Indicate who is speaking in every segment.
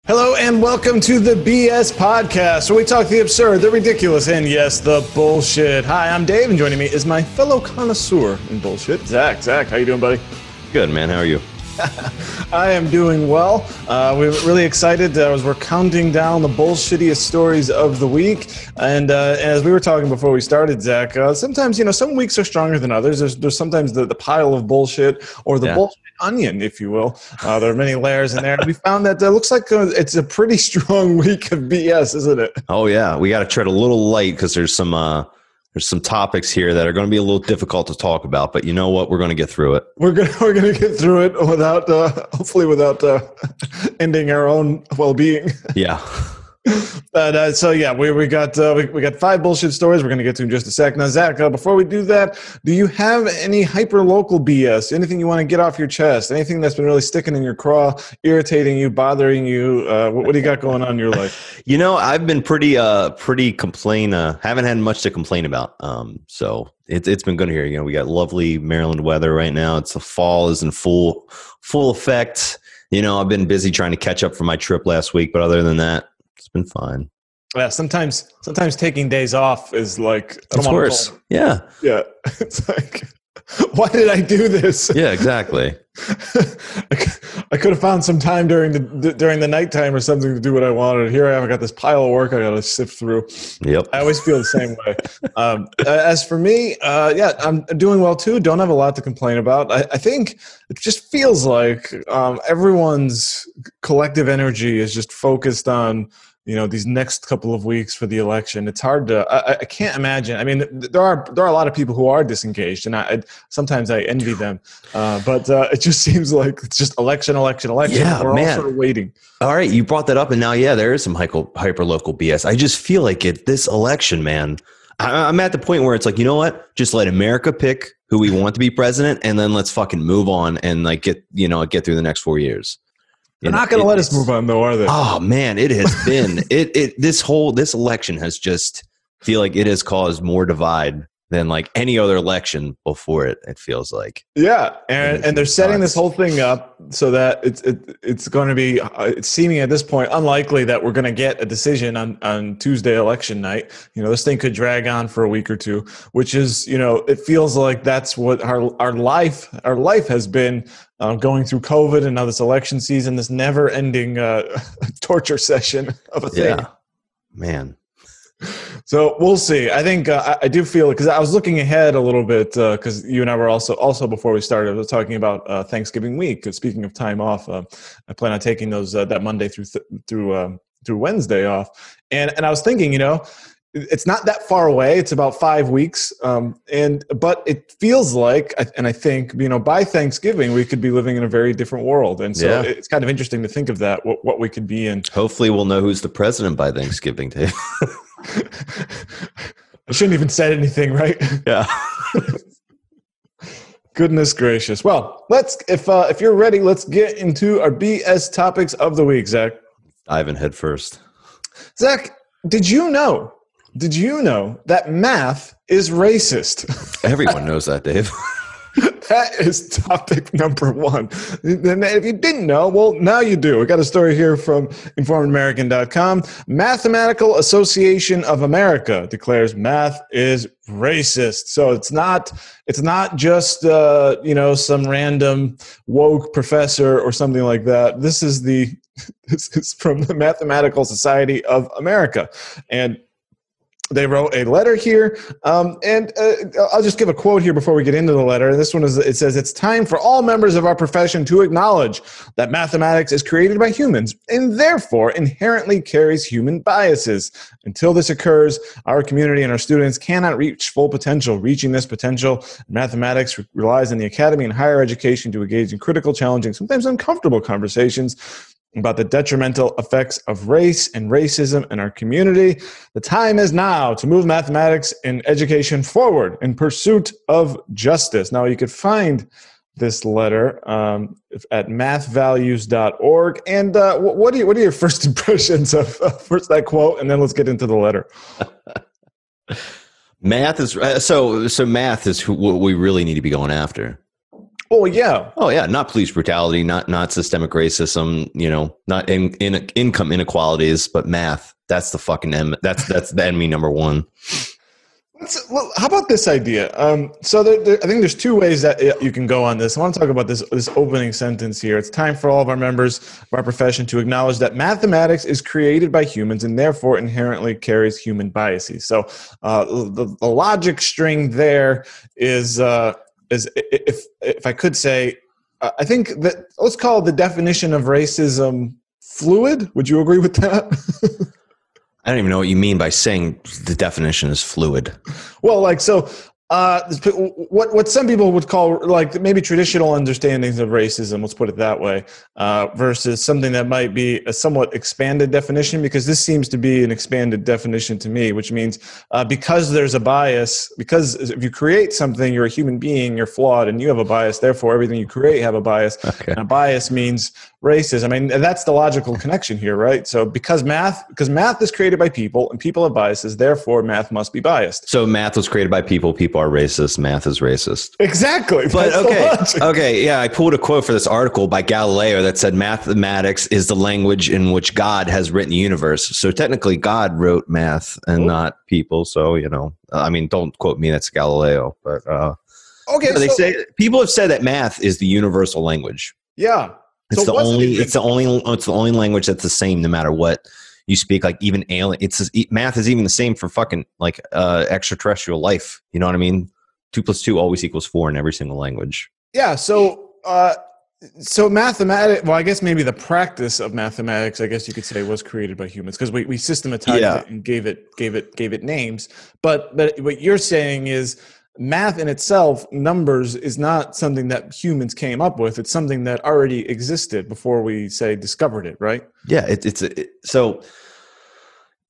Speaker 1: Hello and welcome to the BS Podcast, where we talk the absurd, the ridiculous, and yes, the bullshit. Hi, I'm Dave, and joining me is my fellow connoisseur in bullshit, Zach. Zach, how you doing, buddy?
Speaker 2: Good, man. How are you?
Speaker 1: I am doing well. We're really excited as we're counting down the bullshittiest stories of the week. And as we were talking before we started, Zach, sometimes, some weeks are stronger than others. There's sometimes the pile of bullshit or the bullshit onion, if you will. There are many layers in there. We found that it looks like it's a pretty strong week of BS, isn't it?
Speaker 2: Oh, yeah. We got to tread a little light because there's some topics here that are going to be a little difficult to talk about, but you know what? We're going to get through it.
Speaker 1: We're going to get through it without, hopefully without ending our own well-being.
Speaker 2: Yeah.
Speaker 1: But we got 5 bullshit stories we're going to get to in just a sec. Now, Zach, before we do that, do you have any hyper-local BS? Anything you want to get off your chest? Anything that's been really sticking in your craw, irritating you, bothering you? What do you got going on in your life?
Speaker 2: I've been pretty haven't had much to complain about. So it's been good here. We got lovely Maryland weather right now. The fall is in full effect. I've been busy trying to catch up from my trip last week, but other than that, it's been fine.
Speaker 1: Yeah, sometimes taking days off is like,
Speaker 2: of course. Yeah.
Speaker 1: Yeah. It's like, why did I do this?
Speaker 2: Yeah, exactly.
Speaker 1: I could have found some time during the nighttime or something to do what I wanted. Here I have got this pile of work I got to sift through.
Speaker 2: Yep.
Speaker 1: I always feel the same way. As for me, I'm doing well too. Don't have a lot to complain about. I think it just feels like everyone's collective energy is just focused on these next couple of weeks for the election. It's hard to, I can't imagine. I mean, there are a lot of people who are disengaged, and sometimes I envy them. But it just seems like it's just election.
Speaker 2: Yeah,
Speaker 1: we're
Speaker 2: man.
Speaker 1: all sort of waiting.
Speaker 2: All right, you brought that up, and now, there is some hyper local BS. I just feel like this election, man. I'm at the point where it's like, you know what? Just let America pick who we want to be president, and then let's fucking move on and get through the next 4 years.
Speaker 1: They're not going to let us move on, though, are they?
Speaker 2: Oh man, it has been this election has just feel like it has caused more divide than like any other election before it. It feels like.
Speaker 1: Yeah, and they're setting this whole thing up so that it's going to be it's seeming at this point unlikely that we're going to get a decision on Tuesday election night. This thing could drag on for a week or two, which is it feels like that's what our life has been. Going through COVID and now this election season, this never-ending torture session of a thing.
Speaker 2: Yeah, man.
Speaker 1: So we'll see. I think I do feel, because I was looking ahead a little bit, because you and I were also before we started, I was talking about Thanksgiving week. Speaking of time off, I plan on taking those that Monday through Wednesday off, and I was thinking, it's not that far away. It's about 5 weeks. But it feels like, and I think, by Thanksgiving, we could be living in a very different world. And so it's kind of interesting to think of that, what we could be in.
Speaker 2: Hopefully we'll know who's the president by Thanksgiving, Dave.
Speaker 1: I shouldn't even said anything, right?
Speaker 2: Yeah.
Speaker 1: Goodness gracious. Well, if you're ready, let's get into our BS topics of the week, Zach.
Speaker 2: Ivan head first.
Speaker 1: Zach, did you know that math is racist?
Speaker 2: Everyone knows that, Dave.
Speaker 1: That is topic number 1. And if you didn't know, well, now you do. We got a story here from informedamerican.com. Mathematical Association of America declares math is racist. So it's not just some random woke professor or something like that. This is from the Mathematical Society of America. And they wrote a letter here, and I'll just give a quote here before we get into the letter. This one it says, "It's time for all members of our profession to acknowledge that mathematics is created by humans and therefore inherently carries human biases. Until this occurs, our community and our students cannot reach full potential. Reaching this potential, mathematics relies on the academy and higher education to engage in critical, challenging, sometimes uncomfortable conversations about the detrimental effects of race and racism in our community. The time is now to move mathematics and education forward in pursuit of justice." Now, you could find this letter at mathvalues.org. And what are your first impressions of first that quote, and then let's get into the letter.
Speaker 2: Math is so math is what we really need to be going after.
Speaker 1: Oh yeah.
Speaker 2: Oh yeah, not police brutality, not systemic racism, not income inequalities, but math. That's the fucking that's the enemy number one.
Speaker 1: Well, how about this idea? So I think there's two ways that you can go on this. I want to talk about this opening sentence here. It's time for all of our members of our profession to acknowledge that mathematics is created by humans and therefore inherently carries human biases. So the logic string there is if I could say, I think that let's call the definition of racism fluid. Would you agree with that?
Speaker 2: I don't even know what you mean by saying the definition is fluid.
Speaker 1: Well, what some people would call like maybe traditional understandings of racism, let's put it that way, versus something that might be a somewhat expanded definition, because this seems to be an expanded definition to me, which means because there's a bias, because if you create something, you're a human being, you're flawed, and you have a bias, therefore everything you create have a bias. Okay. And a bias means racism. I mean, and that's the logical connection here, right? So because math is created by people and people have biases, therefore math must be biased.
Speaker 2: So math was created by people are racist, math is racist.
Speaker 1: Exactly.
Speaker 2: But okay, yeah, I pulled a quote for this article by Galileo that said mathematics is the language in which God has written the universe. So technically God wrote math and not people. So, I mean, don't quote me, that's Galileo. But okay, they say people have said that math is the universal language.
Speaker 1: Yeah.
Speaker 2: It's the only language that's the same no matter what you speak. Like even alien, math is even the same for fucking like extraterrestrial life. You know what I mean? 2 + 2 always equals 4 in every single language.
Speaker 1: Yeah. So mathematics. Well, I guess maybe the practice of mathematics, I guess you could say, was created by humans because we systematized it and gave it names. But what you're saying is, math in itself, numbers, is not something that humans came up with. It's something that already existed before we, say, discovered it, right?
Speaker 2: Yeah, so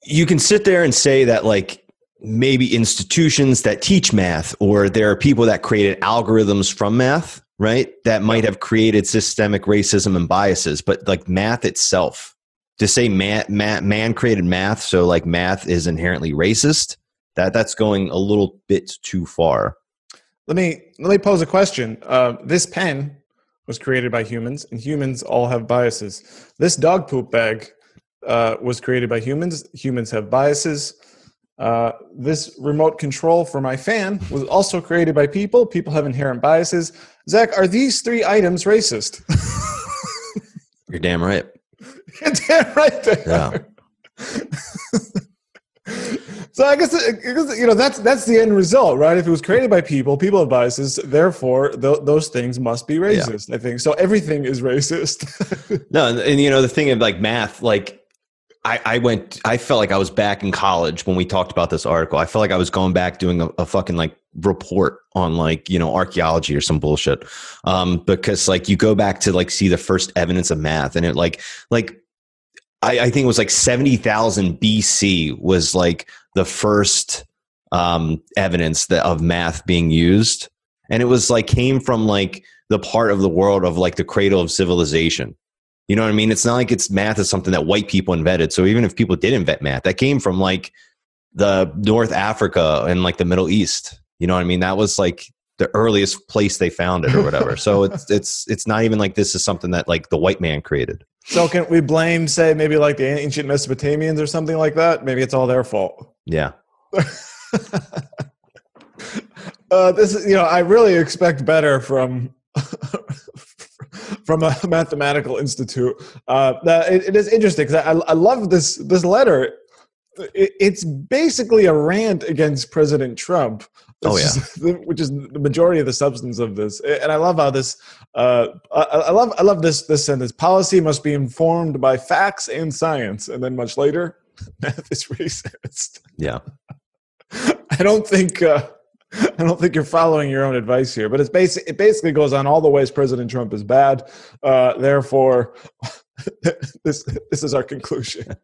Speaker 2: you can sit there and say that like maybe institutions that teach math, or there are people that created algorithms from math, right, that might have created systemic racism and biases. But like math itself, to say man created math, so like math is inherently racist, that's going a little bit too far.
Speaker 1: Let me pose a question. This pen was created by humans, and humans all have biases. This dog poop bag was created by humans. Humans have biases. This remote control for my fan was also created by people. People have inherent biases. Zach, are these 3 items racist?
Speaker 2: You're damn right.
Speaker 1: You're damn right there.
Speaker 2: Yeah.
Speaker 1: So I guess that's the end result, right? If it was created by people have biases, therefore those things must be racist. Yeah. I think so. Everything is racist.
Speaker 2: No, and the thing of like math, like I felt like I was back in college when we talked about this article. I felt like I was going back doing a fucking like report on like archaeology or some bullshit, because like you go back to like see the first evidence of math, and it like. I think it was like 70,000 BC was like the first evidence of math being used. And it was like came from like the part of the world of like the cradle of civilization. You know what I mean? It's not like math is something that white people invented. So even if people did invent math, that came from like the North Africa and like the Middle East. You know what I mean? That was like the earliest place they found it or whatever. So it's not even like this is something that like the white man created.
Speaker 1: So can we blame, say, maybe like the ancient Mesopotamians or something like that? Maybe it's all their fault.
Speaker 2: Yeah.
Speaker 1: This is, I really expect better from a mathematical institute. It is interesting because I love this letter. It's basically a rant against President Trump. Which is the majority of the substance of this. And I love how this. I love this sentence. Policy must be informed by facts and science. And then much later, math is racist.
Speaker 2: Yeah.
Speaker 1: I don't think you're following your own advice here. But it basically goes on all the ways President Trump is bad. Therefore, this is our conclusion.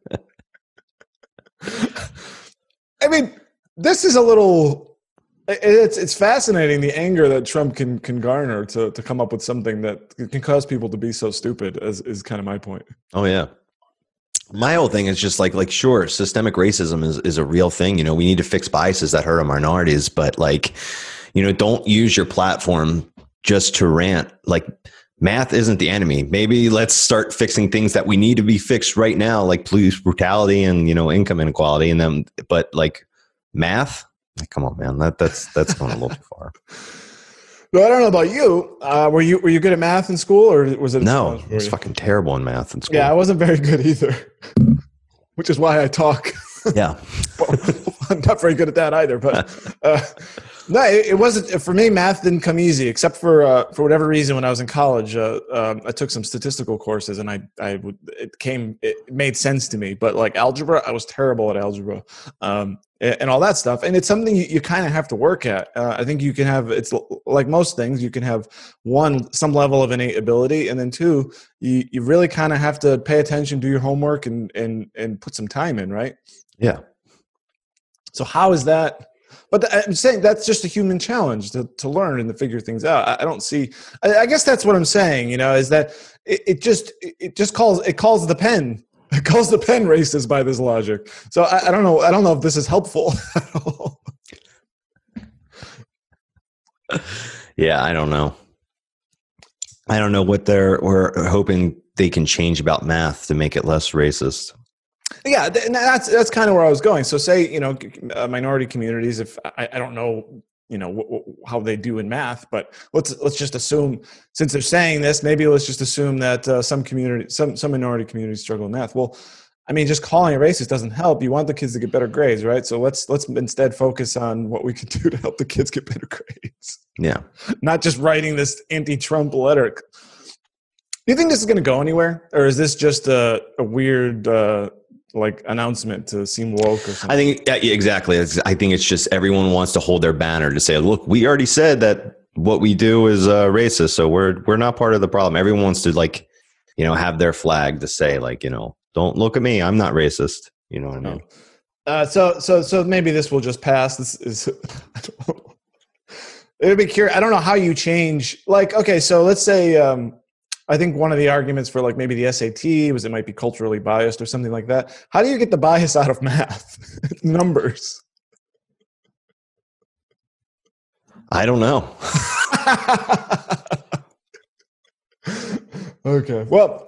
Speaker 1: I mean, this is a little. It's fascinating the anger that Trump can garner to come up with something that can cause people to be so stupid, is kind of my point.
Speaker 2: Oh yeah. My whole thing is just like sure, systemic racism is a real thing. We need to fix biases that hurt our minorities, but like, don't use your platform just to rant. Like, math isn't the enemy. Maybe let's start fixing things that we need to be fixed right now, like police brutality and, income inequality. And then, but like math, like, come on, man, that's going a little too far.
Speaker 1: Well, I don't know about you. Were you good at math in school, or was it?
Speaker 2: No, I was fucking terrible in math in school.
Speaker 1: Yeah, I wasn't very good either, which is why I talk.
Speaker 2: Yeah.
Speaker 1: I'm not very good at that either, but no, it wasn't for me. Math didn't come easy, except for whatever reason. When I was in college, I took some statistical courses, and it made sense to me. But like algebra, I was terrible at algebra, and all that stuff. And it's something you kind of have to work at. I think you can have, it's like most things, you can have some level of innate ability, and then two, you really kind of have to pay attention, do your homework, and put some time in, right?
Speaker 2: Yeah.
Speaker 1: So how is that? But I'm saying that's just a human challenge to learn and to figure things out. I don't see. I guess that's what I'm saying. Is that it calls the pen. It calls the pen racist by this logic. So I don't know. I don't know if this is helpful at all.
Speaker 2: Yeah, I don't know. I don't know what we're hoping they can change about math to make it less racist.
Speaker 1: Yeah, and that's kind of where I was going. So say, minority communities, if I don't know, how they do in math, but let's just assume, since they're saying this, maybe let's just assume that some minority communities struggle in math. Well, I mean, just calling it racist doesn't help. You want the kids to get better grades, right? So let's instead focus on what we can do to help the kids get better grades.
Speaker 2: Yeah. Not
Speaker 1: just writing this anti-Trump letter. Do you think this is going to go anywhere? Or is this just a weird announcement to seem woke or something?
Speaker 2: I think exactly. I think it's just everyone wants to hold their banner to say, look, we already said that what we do is racist, so we're not part of the problem. Everyone wants to have their flag to say don't look at me, I'm not racist. You know what I mean?
Speaker 1: So maybe this will just pass. This is it would be curious. I don't know how you change. Okay, so let's say I think one of the arguments for maybe the SAT was it might be culturally biased or something like that. How do you get the bias out of math? Numbers.
Speaker 2: I don't know.
Speaker 1: Okay. Well,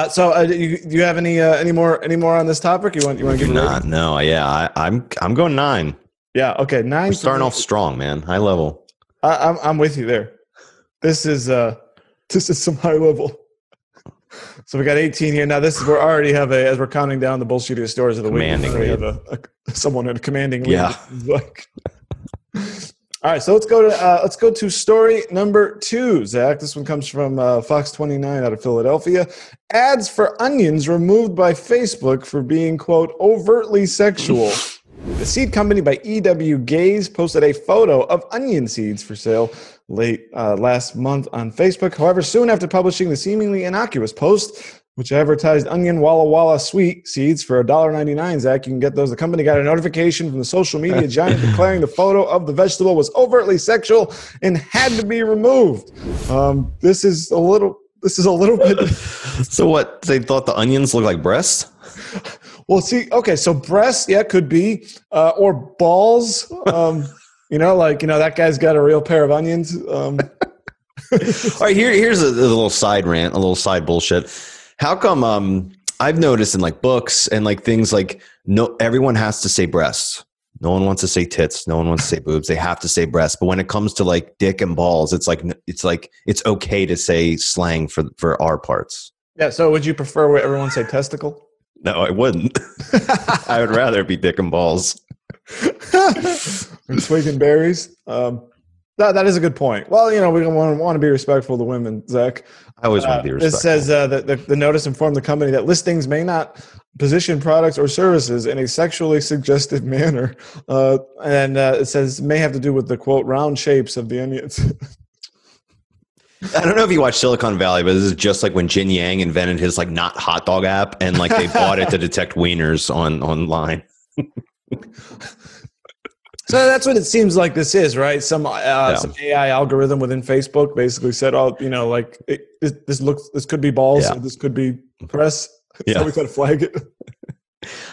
Speaker 1: so do you have any more on this topic? You want to give it?
Speaker 2: No. Yeah, I'm going 9.
Speaker 1: Yeah. Okay. 9.
Speaker 2: We're starting off strong, man. High level.
Speaker 1: I'm with you there. This is some high level. So we got 18 here. Now we're already have as we're counting down the bullshittiest stories of the week. We have someone in a commanding lead.
Speaker 2: Yeah.
Speaker 1: All right. So let's go to story number 2, Zach. This one comes from Fox 29 out of Philadelphia. Ads for onions removed by Facebook for being, quote, overtly sexual. The seed company by E.W. Gaze posted a photo of onion seeds for sale late last month on Facebook. However, soon after publishing the seemingly innocuous post, which advertised onion Walla Walla sweet seeds for $1.99, Zach, you can get those. The company got a notification from the social media giant declaring the photo of the vegetable was overtly sexual and had to be removed. This is a little bit.
Speaker 2: So what? They thought the onions looked like breasts?
Speaker 1: Well, see, okay, so breasts, yeah, could be, or balls. That guy's got a real pair of onions. All
Speaker 2: right, here's a little side rant, a little side bullshit. How come I've noticed in books and things no, everyone has to say breasts. No one wants to say tits. No one wants to say boobs. They have to say breasts. But when it comes to dick and balls, it's okay to say slang for our parts.
Speaker 1: Yeah. So would you prefer where everyone say testicle?
Speaker 2: No, I wouldn't. I would rather be dick and balls.
Speaker 1: Or twigging berries. That is a good point. Well, we want to be respectful to women, Zach.
Speaker 2: I always want to be respectful.
Speaker 1: This says that the notice informed the company that listings may not position products or services in a sexually suggestive manner. And it says may have to do with the, quote, round shapes of the onions.
Speaker 2: I don't know if you watch Silicon Valley, but this is just like when Jin Yang invented his not hot dog app, and they bought it to detect wieners online.
Speaker 1: So that's what it seems like this is, right? Some AI algorithm within Facebook basically said, "Oh, this could be balls, this could be breasts."
Speaker 2: Yeah,
Speaker 1: so we got to flag it.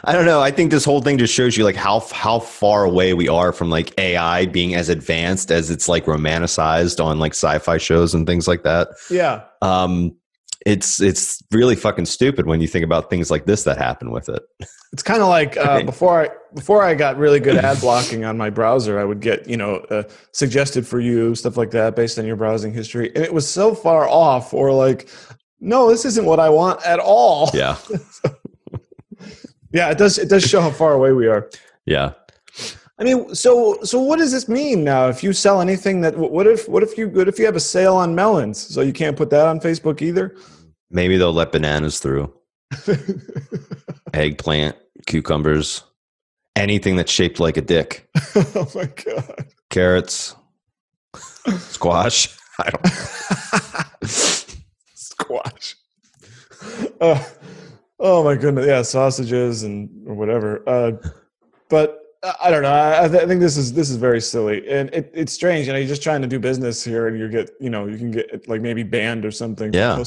Speaker 2: I don't know. I think this whole thing just shows you like how far away we are from like AI being as advanced as it's like romanticized on like sci-fi shows and things like that.
Speaker 1: Yeah.
Speaker 2: It's really fucking stupid when you think about things like this that happen with it.
Speaker 1: It's kind of like before I got really good ad blocking on my browser, I would get, suggested for you, stuff like that based on your browsing history. And it was so far off, or like, no, this isn't what I want at all.
Speaker 2: Yeah.
Speaker 1: Yeah, it does show how far away we are.
Speaker 2: Yeah.
Speaker 1: I mean, so what does this mean now? If you sell anything what if you have a sale on melons, so you can't put that on Facebook either?
Speaker 2: Maybe they'll let bananas through. Eggplant, cucumbers, anything that's shaped like a dick.
Speaker 1: Oh my God.
Speaker 2: Carrots, squash. I don't
Speaker 1: Squash. Oh my goodness. Yeah, sausages or whatever. But I don't know. I think this is very silly, and it's strange. You're just trying to do business here, and you can get like maybe banned or something.
Speaker 2: Yeah,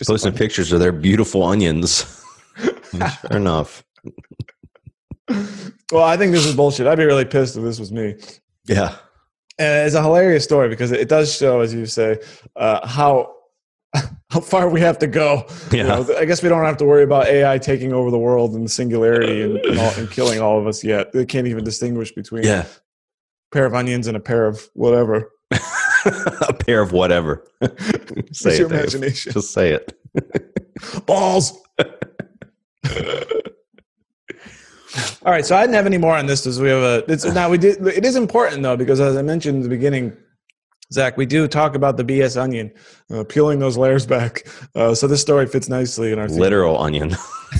Speaker 2: posting pictures of their beautiful onions. Sure enough.
Speaker 1: Well, I think this is bullshit. I'd be really pissed if this was me.
Speaker 2: Yeah,
Speaker 1: and it's a hilarious story because it does show, as you say, how far we have to go.
Speaker 2: Yeah.
Speaker 1: I guess we don't have to worry about AI taking over the world and the singularity and killing all of us yet. They can't even distinguish between a pair of onions and a pair of whatever.
Speaker 2: A pair of whatever. Say
Speaker 1: your imagination.
Speaker 2: Just say it.
Speaker 1: Balls. All right, so I didn't have any more on this. We have it is important though, because as I mentioned in the beginning, Zach, we do talk about the BS onion, peeling those layers back. So this story fits nicely in our
Speaker 2: literal onion.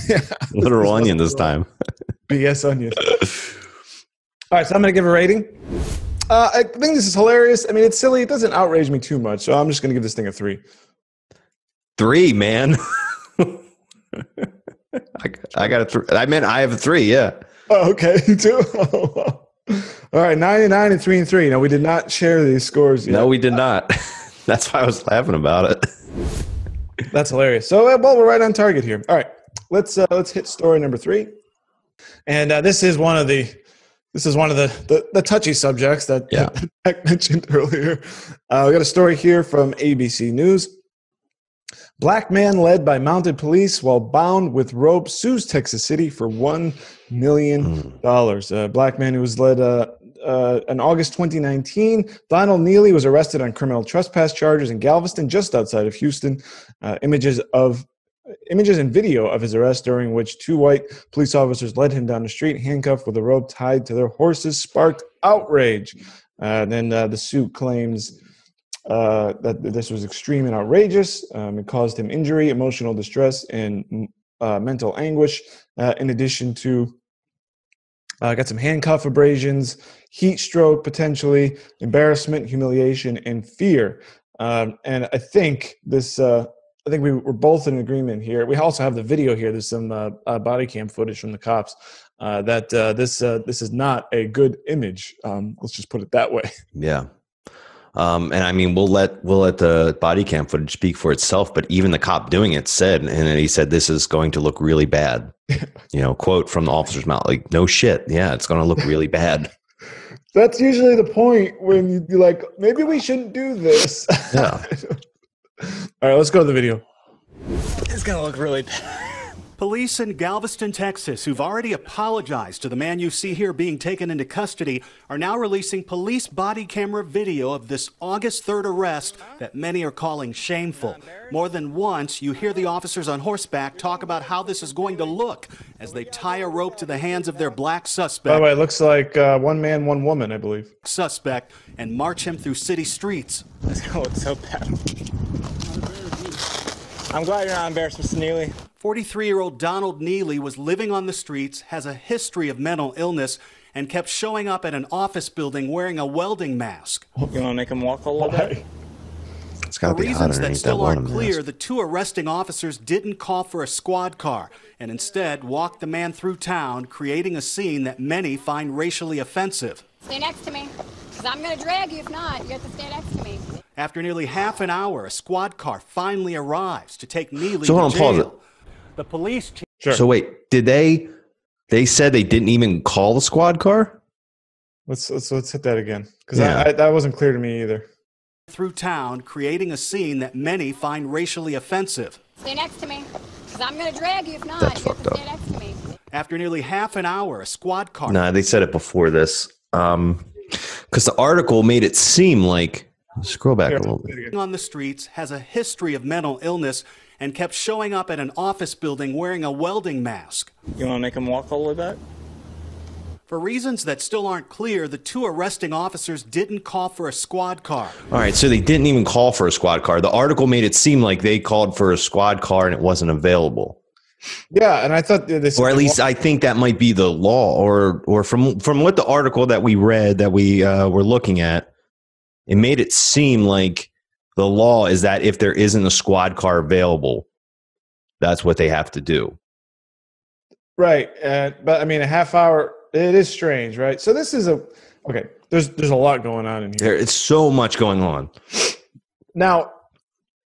Speaker 2: Yeah, literal onion this time.
Speaker 1: BS onion. All right, so I'm going to give a rating. I think this is hilarious. I mean, it's silly. It doesn't outrage me too much, so I'm just going to give this thing a 3.
Speaker 2: 3, man. I got a 3. I meant I have a 3. Yeah.
Speaker 1: Oh, okay. You too. Oh, wow. All right, 99 and 3 and 3. No, we did not share these scores yet.
Speaker 2: No, we did not. That's why I was laughing about it.
Speaker 1: That's hilarious. So, well, we're right on target here. All right, let's hit story number 3. And this is one of the touchy subjects that Beck mentioned earlier. We got a story here from ABC News. Black man led by mounted police while bound with rope sues Texas City for $1 million. Black man who was led in August 2019. Donald Neely was arrested on criminal trespass charges in Galveston, just outside of Houston. Images and video of his arrest, during which 2 white police officers led him down the street, handcuffed with a rope tied to their horses, sparked outrage. Then the suit claims that this was extreme and outrageous. It caused him injury, emotional distress, and mental anguish. In addition to, got some handcuff abrasions, heat stroke potentially, embarrassment, humiliation, and fear. And I think this. I think we were both in agreement here. We also have the video here. There's some body cam footage from the cops that this is not a good image. Let's just put it that way.
Speaker 2: Yeah. And I mean, we'll let the body cam footage speak for itself, but even the cop doing it said, and he said, this is going to look really bad. Quote from the officer's mouth, like, no shit. Yeah, it's going to look really bad.
Speaker 1: That's usually the point when you'd be like, maybe we shouldn't do this.
Speaker 2: Yeah.
Speaker 1: All right, let's go to the video.
Speaker 3: It's going to look really bad. Police in Galveston, Texas, who've already apologized to the man you see here being taken into custody, are now releasing police body camera video of this August 3rd arrest that many are calling shameful. More than once, you hear the officers on horseback talk about how this is going to look as they tie a rope to the hands of their black suspect.
Speaker 1: By the way, it looks like one man, one woman, I believe.
Speaker 3: Suspect, and march him through city streets.
Speaker 4: It's going to look so bad. I'm glad you're not embarrassed, Mr. Neely.
Speaker 3: 43-year-old Donald Neely was living on the streets, has a history of mental illness, and kept showing up at an office building wearing a welding mask.
Speaker 4: You want to make him walk a little bit?
Speaker 2: It's got to
Speaker 3: For
Speaker 2: be
Speaker 3: reasons that still aren't clear,
Speaker 2: mask.
Speaker 3: the 2 arresting officers didn't call for a squad car and instead walked the man through town, creating a scene that many find racially offensive.
Speaker 5: Stay next to me, because I'm going to drag you if not. You have to stay next to me.
Speaker 3: After nearly half an hour, a squad car finally arrives to take Neely
Speaker 2: So
Speaker 3: to
Speaker 2: hold on, pause
Speaker 3: jail.
Speaker 2: it.
Speaker 3: The police chief.
Speaker 1: Sure.
Speaker 2: So wait, did they They said they didn't even call the squad car.
Speaker 1: Let's hit that again, because that wasn't clear to me either.
Speaker 3: Through town, creating a scene that many find racially offensive.
Speaker 5: Stay next to me, because I'm going to drag you if not.
Speaker 2: That's
Speaker 5: You have
Speaker 2: fucked
Speaker 5: to
Speaker 2: up.
Speaker 5: stay next to me.
Speaker 3: After nearly half an hour, a squad car.
Speaker 2: Nah, they said it before this. Because the article made it seem like, scroll back a little bit.
Speaker 3: On the streets has a history of mental illness and kept showing up at an office building wearing a welding mask.
Speaker 4: You want to make him walk all the way back?
Speaker 3: For reasons that still aren't clear, the two arresting officers didn't call for a squad car.
Speaker 2: All right, so they didn't even call for a squad car. The article made it seem like they called for a squad car and it wasn't available.
Speaker 1: Yeah, and I thought this,
Speaker 2: or at least I think that might be the law, or from what the article that we read that we were looking at, it made it seem like the law is that if there isn't a squad car available, that's what they have to do.
Speaker 1: Right, but I mean, a half hour. It is strange, right? So this is okay. There's a lot going on in here.
Speaker 2: There is so much going on.
Speaker 1: Now,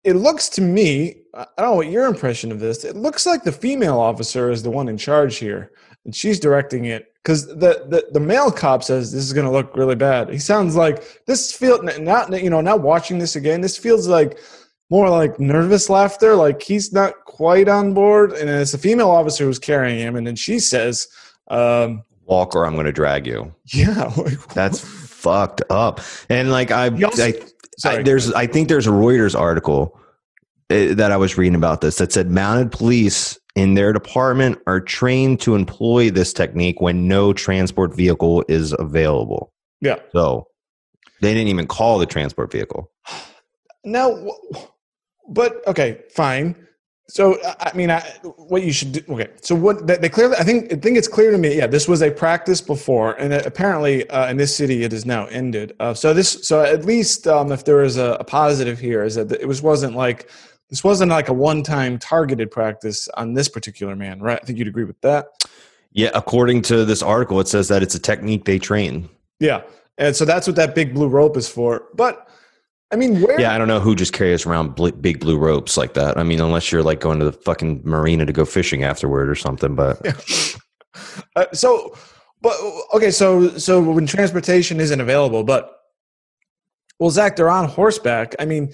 Speaker 1: it looks to me, I don't know what your impression of this. It looks like the female officer is the one in charge here, and she's directing it. Because the male cop says this is going to look really bad. He sounds like this feels not watching this again. This feels like more like nervous laughter, like he's not quite on board. And it's a female officer who's carrying him, and then she says,
Speaker 2: "Walk or I'm going to drag you."
Speaker 1: Yeah,
Speaker 2: that's fucked up. And like I think there's a Reuters article that I was reading about this that said mounted police in their department are trained to employ this technique when no transport vehicle is available.
Speaker 1: Yeah.
Speaker 2: So they didn't even call the transport vehicle.
Speaker 1: No, but okay, fine. So I mean, what you should do? Okay, so what they clearly, I think it's clear to me. Yeah, this was a practice before, and apparently in this city it is now ended. So at least if there is a positive here, is that this wasn't like a one-time targeted practice on this particular man, right? I think you'd agree with that.
Speaker 2: Yeah, according to this article, it says that it's a technique they train.
Speaker 1: Yeah, and so that's what that big blue rope is for. But I mean,
Speaker 2: yeah, I don't know who just carries around big blue ropes like that. I mean, unless you're like going to the fucking marina to go fishing afterward or something. But
Speaker 1: yeah. So when transportation isn't available, but well, Zach, they're on horseback. I mean,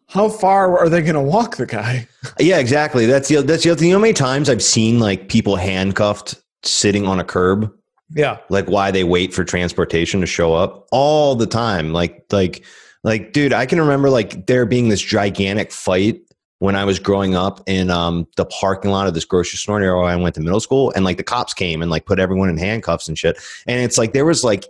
Speaker 1: how far are they going to walk the guy?
Speaker 2: Yeah, exactly. That's the other thing. You know how many times I've seen like people handcuffed sitting on a curb?
Speaker 1: Yeah.
Speaker 2: Like why they wait for transportation to show up all the time. Like, dude, I can remember like there being this gigantic fight when I was growing up in the parking lot of this grocery store near where I went to middle school. And like the cops came and like put everyone in handcuffs and shit. And it's like there was like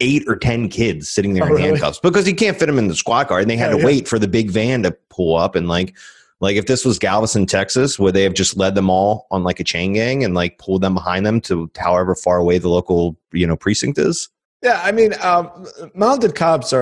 Speaker 2: 8 or 10 kids sitting there in handcuffs because you can't fit them in the squad car. And they had to wait for the big van to pull up. And like if this was Galveston, Texas, would they have just led them all on like a chain gang and like pulled them behind them to however far away the local, precinct is? Yeah.
Speaker 1: I mean, mounted cops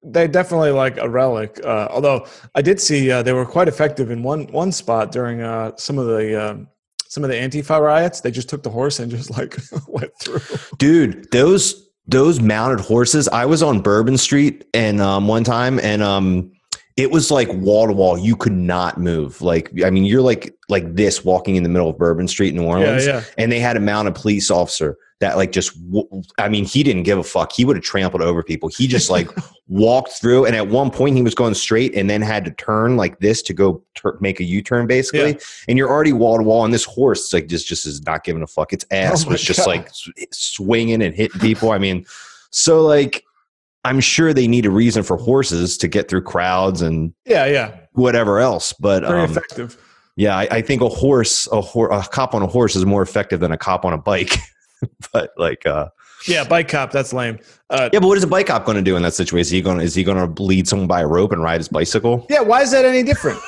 Speaker 1: they definitely like a relic. Although I did see they were quite effective in one spot during some of the Antifa riots. They just took the horse and just like went through.
Speaker 2: Dude, those mounted horses. I was on Bourbon Street and one time and it was like wall to wall. You could not move. Like, I mean, you're like this walking in the middle of Bourbon Street in New Orleans.
Speaker 1: Yeah.
Speaker 2: And they had a mounted police officer that like just, he didn't give a fuck. He would have trampled over people. He just like walked through. And at one point he was going straight and then had to turn like this to go make a U-turn basically. Yeah. And you're already wall to wall. And this horse like just is not giving a fuck. Its ass was just like swinging and hitting people. I mean, so like, I'm sure they need a reason for horses to get through crowds and whatever else. But
Speaker 1: very effective.
Speaker 2: Yeah, I think a cop on a horse is more effective than a cop on a bike. But like,
Speaker 1: bike cop, that's lame.
Speaker 2: But what is a bike cop going to do in that situation? Is he going to lead someone by a rope and ride his bicycle?
Speaker 1: Yeah, why is that any different?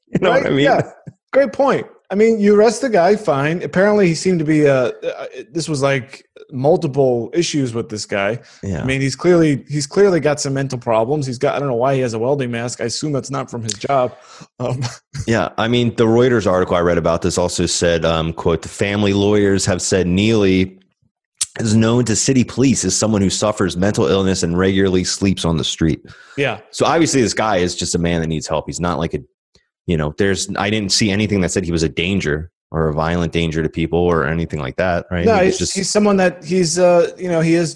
Speaker 2: You know what I mean?
Speaker 1: Yeah, great point. I mean, you arrest the guy, fine. Apparently, he seemed to be. This was like multiple issues with this guy.
Speaker 2: Yeah.
Speaker 1: I mean, he's clearly got some mental problems. I don't know why he has a welding mask. I assume that's not from his job.
Speaker 2: Yeah, I mean, the Reuters article I read about this also said, "quote: The family lawyers have said Neely is known to city police as someone who suffers mental illness and regularly sleeps on the street."
Speaker 1: Yeah.
Speaker 2: So obviously, this guy is just a man that needs help. He's not like I didn't see anything that said he was a danger. or a violent danger to people or anything like that, right?
Speaker 1: No, he's someone that he is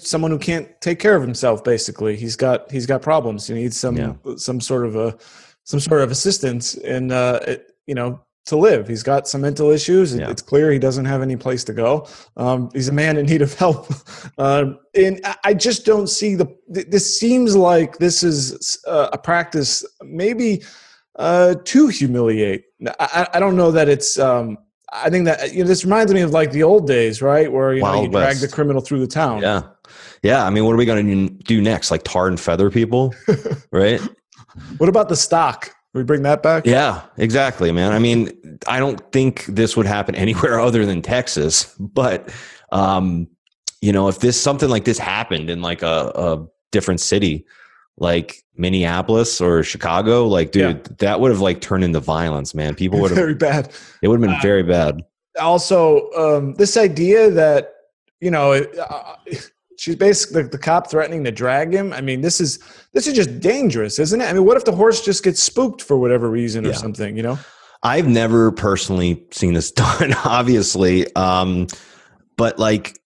Speaker 1: someone who can't take care of himself. Basically, he's got problems. He needs some sort of assistance in to live. He's got some mental issues. It's clear he doesn't have any place to go. He's a man in need of help, and I just don't see this seems like this is a practice maybe to humiliate. I don't know that it's. I think that this reminds me of like the old days, right? Where you drag the criminal through the town.
Speaker 2: Yeah. I mean, what are we going to do next? Like tar and feather people, right?
Speaker 1: What about the stock? We bring that back?
Speaker 2: Yeah, exactly, man. I mean, I don't think this would happen anywhere other than Texas. But if something like this happened in like a different city, like Minneapolis or Chicago, like, dude, that would have like turned into violence, man. People would have
Speaker 1: very bad.
Speaker 2: It would have been very bad.
Speaker 1: Also, this idea that she's basically the cop threatening to drag him. I mean, this is just dangerous, isn't it? I mean, what if the horse just gets spooked for whatever reason or something?
Speaker 2: I've never personally seen this done, obviously, but like.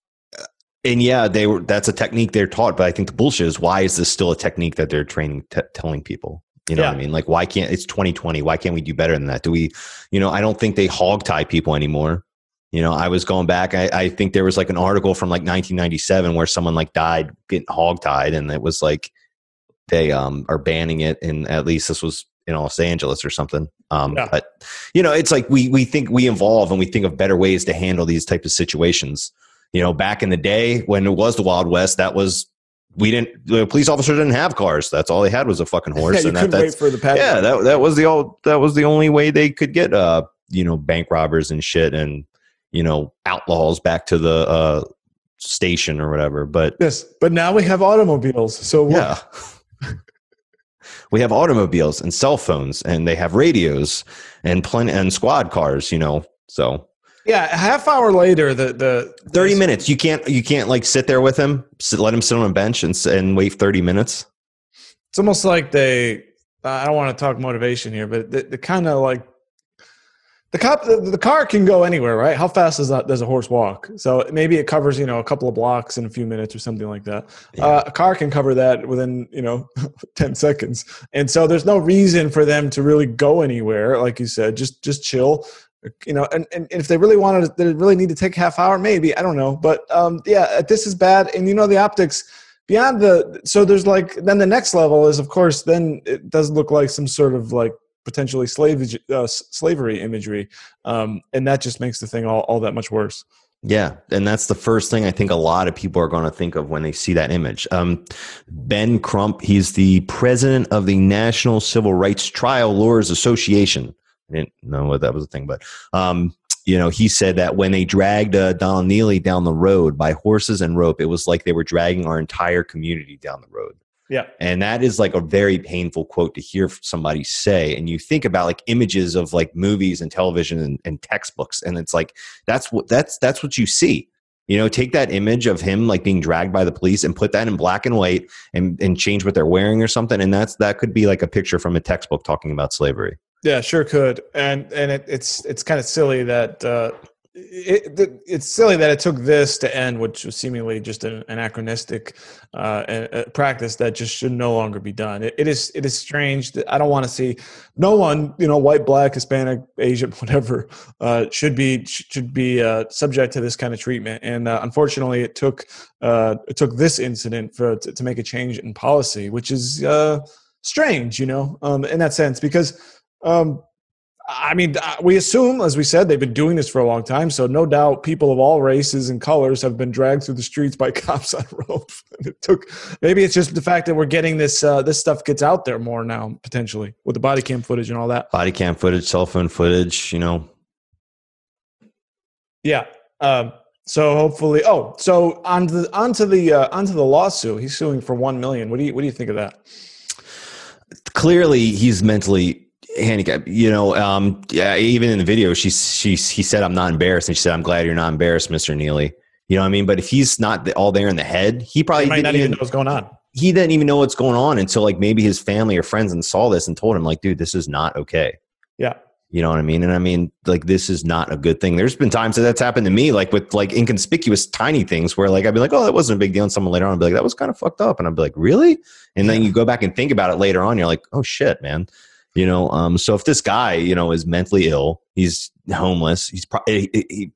Speaker 2: And that's a technique they're taught, but I think the bullshit is, why is this still a technique that they're training, telling people? You know what I mean? Like, why can't, it's 2020. Why can't we do better than that? Do we, I don't think they hog tie people anymore. I was going back. I think there was like an article from like 1997 where someone like died getting hog tied. And it was like, they are banning it. And at least this was in Los Angeles or something. But it's like, we think we evolve and we think of better ways to handle these types of situations. Back in the day when it was the Wild West, the police officers didn't have cars. That's all they had was a fucking horse.
Speaker 1: You couldn't wait for the pattern.
Speaker 2: Yeah, that was the only way they could get bank robbers and shit and outlaws back to the station or whatever. But
Speaker 1: now we have automobiles. So
Speaker 2: we have automobiles and cell phones, and they have radios and squad cars. So.
Speaker 1: Yeah, a half hour later, the
Speaker 2: 30 minutes. You can't like sit there with him, let him sit on a bench and wait 30 minutes.
Speaker 1: It's almost like I don't want to talk motivation here, but the kind of like the car can go anywhere, right? How fast does a horse walk? So maybe it covers a couple of blocks in a few minutes or something like that. A car can cover that within 10 seconds, and so there's no reason for them to really go anywhere. Like you said, just chill. And if they really need to take a half hour, maybe, I don't know. But this is bad. And the optics beyond so there's like, then the next level is, of course, then it does look like some sort of like potentially slavery imagery. And that just makes the thing all that much worse.
Speaker 2: Yeah. And that's the first thing I think a lot of people are going to think of when they see that image. Ben Crump, he's the president of the National Civil Rights Trial Lawyers Association. I didn't know what that was a thing, but, he said that when they dragged Don Neely down the road by horses and rope, it was like they were dragging our entire community down the road.
Speaker 1: Yeah.
Speaker 2: And that is like a very painful quote to hear somebody say. And you think about like images of like movies and television and textbooks. And it's like, that's what you see. Take that image of him like being dragged by the police and put that in black and white and change what they're wearing or something. And that could be like a picture from a textbook talking about slavery.
Speaker 1: Yeah, sure could, and it's kind of silly that it's silly that it took this to end, which was seemingly just an anachronistic practice that just should no longer be done. It is strange that I don't want to see no one, white, black, Hispanic, Asian, whatever, should be subject to this kind of treatment. And unfortunately, it took this incident to make a change in policy, which is strange, in that sense, because. We assume, as we said, they've been doing this for a long time. So no doubt people of all races and colors have been dragged through the streets by cops on rope. Maybe it's just the fact that we're getting this stuff gets out there more now, potentially, with the body cam footage and all that.
Speaker 2: Body cam footage, cell phone footage,
Speaker 1: Yeah. So hopefully, so onto the lawsuit. He's suing for $1 million. What do you think of that?
Speaker 2: Clearly, he's mentally handicapped. Even in the video, he said, "I'm not embarrassed," and she said, "I'm glad you're not embarrassed, Mr. Neely." You know what I mean? But if he's not all there in the head, he probably
Speaker 1: might not even know what's going on.
Speaker 2: He didn't even know what's going on until like maybe his family or friends and saw this and told him like, "Dude, this is not okay."
Speaker 1: Yeah.
Speaker 2: You know what I mean? And I mean, like, this is not a good thing. There's been times that that's happened to me, like with like inconspicuous tiny things where like I'd be like, oh, that wasn't a big deal. And someone later on would be like, that was kind of fucked up. And I'd be like, really? And then you go back and think about it later on. You're like, oh shit, man. You know, so if this guy, you know, is mentally ill, he's homeless, he's probably,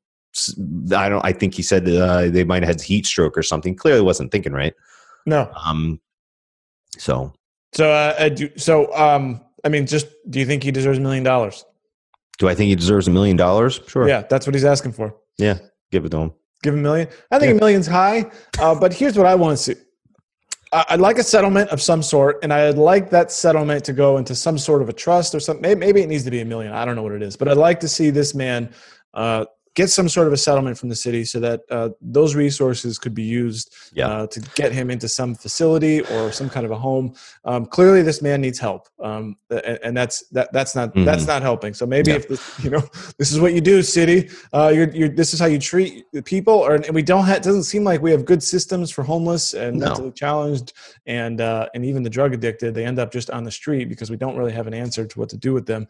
Speaker 2: I think he said they might have had heat stroke or something. Clearly wasn't thinking right.
Speaker 1: No. I mean, just do you think he deserves $1 million?
Speaker 2: Do I think he deserves $1 million? Sure.
Speaker 1: Yeah, that's what he's asking for.
Speaker 2: Yeah, give it to him.
Speaker 1: Give him $1 million. I think $1 million's high, but here's what I want to see. I'd like a settlement of some sort, and I'd like that settlement to go into some sort of a trust or something. Maybe it needs to be $1 million. I don't know what it is, but I'd like to see this man get some sort of a settlement from the city so that those resources could be used to get him into some facility or some kind of a home. Clearly, this man needs help, and that's not helping. So maybe if this, this is what you do, city. This is how you treat people, and we don't. It doesn't seem like we have good systems for homeless and mentally challenged, and even the drug addicted. They end up just on the street because we don't really have an answer to what to do with them.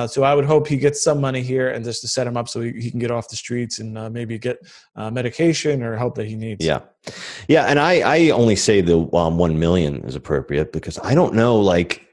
Speaker 1: So I would hope he gets some money here and just to set him up so he can get off the streets and maybe get medication or help that he needs.
Speaker 2: Yeah. And I only say the 1 million is appropriate because I don't know, like,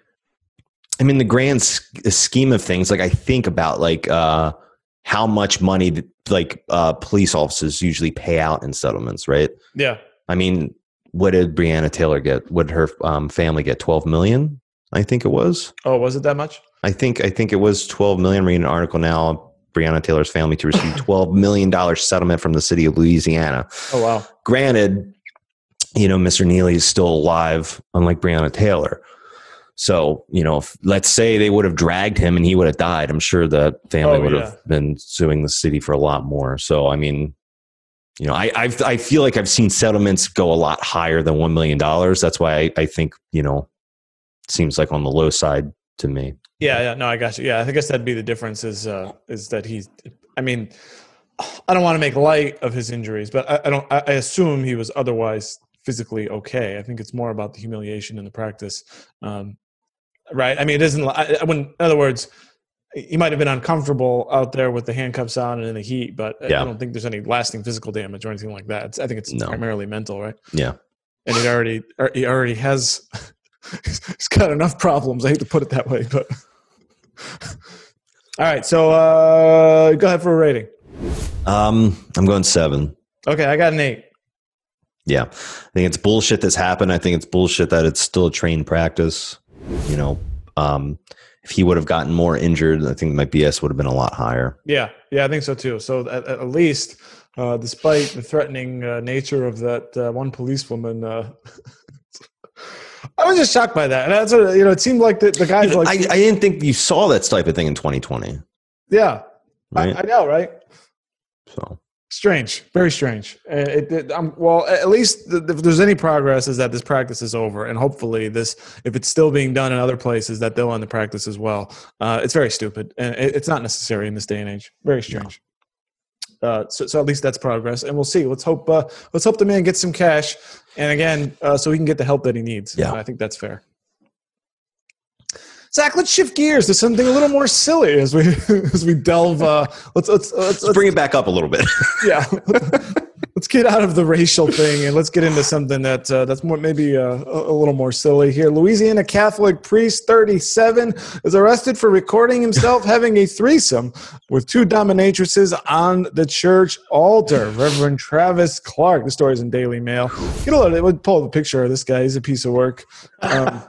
Speaker 2: I mean, the grand scheme of things, like I think about like how much money like police officers usually pay out in settlements, right? Yeah. I mean, what did Breonna Taylor get? What did her family get? 12 million, I think it was.
Speaker 1: Oh, was it that much?
Speaker 2: I think it was 12 million. I'm reading an article now. Breonna Taylor's family to receive $12 million settlement from the city of Louisiana.
Speaker 1: Oh, wow.
Speaker 2: Granted, Mr. Neely is still alive, unlike Breonna Taylor. So, let's say they would have dragged him and he would have died. I'm sure the family would have been suing the city for a lot more. So, I mean, I feel like I've seen settlements go a lot higher than $1 million. That's why I think, it seems like on the low side to me.
Speaker 1: Yeah, no, I got you. Yeah, I guess that'd be the difference is that he's. I mean, I don't want to make light of his injuries, but I assume he was otherwise physically okay. I think it's more about the humiliation in the practice, right? I mean, it isn't. In other words, he might have been uncomfortable out there with the handcuffs on and in the heat, but I don't think there's any lasting physical damage or anything like that. I think it's primarily mental, right?
Speaker 2: Yeah,
Speaker 1: and he already has. He's got enough problems. I hate to put it that way, but. All right, so go ahead for a rating.
Speaker 2: I'm going 7.
Speaker 1: Okay, I got an 8.
Speaker 2: Yeah, I think it's bullshit that's happened. I think it's bullshit that it's still a trained practice. If he would have gotten more injured, I think my BS would have been a lot higher. Yeah,
Speaker 1: I think so too. So at least, despite the threatening nature of that one policewoman. I was just shocked by that. And that's what, it seemed like the guys like...
Speaker 2: I didn't think you saw that type of thing in 2020.
Speaker 1: Yeah. Right? I know, right?
Speaker 2: So
Speaker 1: strange. Very strange. Well, at least if there's any progress is that this practice is over. And hopefully if it's still being done in other places, that they'll end the practice as well. It's very stupid. And it's not necessary in this day and age. Very strange. No. So at least that's progress, and we'll see. Let's hope the man gets some cash, and again, so he can get the help that he needs.
Speaker 2: Yeah,
Speaker 1: I think that's fair. Zach, let's shift gears to something a little more silly as we delve. Let's
Speaker 2: bring it back up a little bit.
Speaker 1: Yeah, let's get out of the racial thing and let's get into something that's more maybe a little more silly here. Louisiana Catholic priest, 37, is arrested for recording himself having a threesome with 2 dominatrices on the church altar. Reverend Travis Clark. The story's in Daily Mail. Get a look. We'll pull up a picture of this guy. He's a piece of work. I